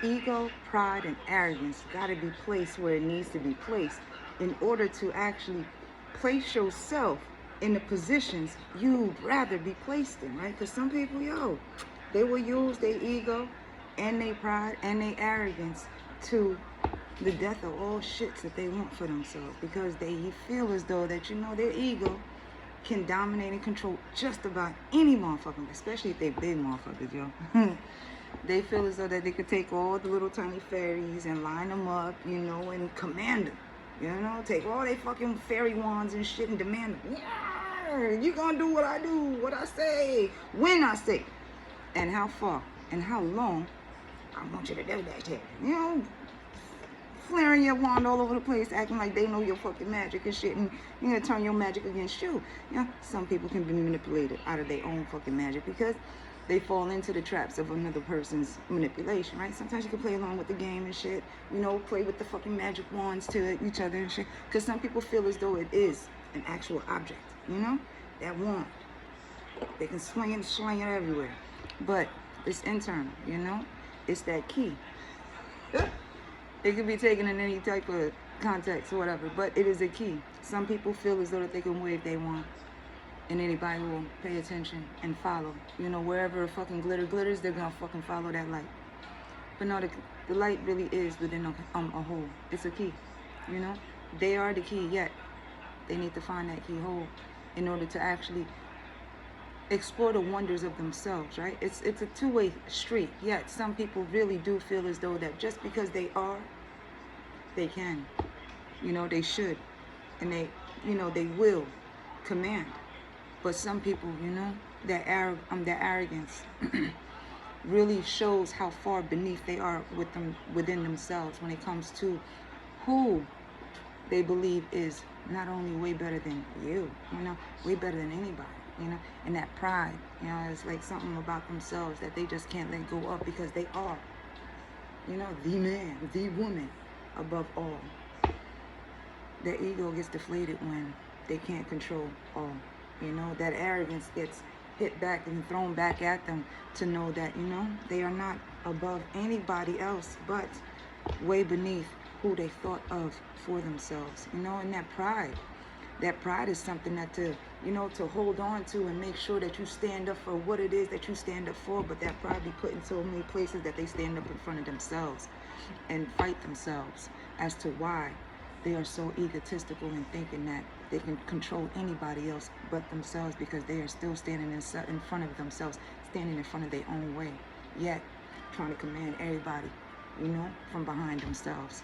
Ego, pride, and arrogance got to be placed where it needs to be placed in order to actually place yourself in the positions you'd rather be placed in, right? Because some people, yo, they will use their ego and their pride and their arrogance to the death of all shits that they want for themselves because they feel as though that, their ego can dominate and control just about any motherfucker, especially if they big motherfuckers, yo. They feel as though that they could take all the little tiny fairies and line them up, and command them. Take all they fucking fairy wands and shit and demand them. Yeah, you gonna do what I do, what I say, when I say. And how far and how long I want you to do that shit. Flaring your wand all over the place, acting like they know your fucking magic and shit, and you're gonna turn your magic against you. Some people can be manipulated out of their own fucking magic because they fall into the traps of another person's manipulation, right? Sometimes you can play along with the game and shit, play with the fucking magic wands to each other and shit, because some people feel as though it is an actual object, that wand. They can swing it, sling it everywhere, but it's internal, it's that key. It can be taken in any type of context or whatever, but it is a key. Some people feel as though that they can wave they want, and anybody will pay attention and follow. Wherever a fucking glitter glitters, they're gonna fucking follow that light. But no, the light really is within a hole. It's a key, They are the key, yet they need to find that keyhole in order to actually explore the wonders of themselves, right? It's a two-way street, yet some people really do feel as though that just because they are, they can, they should, and they will command. But some people, their arrogance really shows how far beneath they are within themselves when it comes to who they believe is not only way better than you, way better than anybody. And that pride, it's like something about themselves that they just can't let go of because they are, the man, the woman above all. Their ego gets deflated when they can't control all. That arrogance gets hit back and thrown back at them to know that, they are not above anybody else, but way beneath who they thought of for themselves, and that pride is something that to hold on to and make sure that you stand up for what it is that you stand up for, but that pride be put in so many places that they stand up in front of themselves and fight themselves as to why they are so egotistical in thinking that they can control anybody else but themselves because they are still standing in front of themselves, standing in front of their own way, yet trying to command everybody, from behind themselves.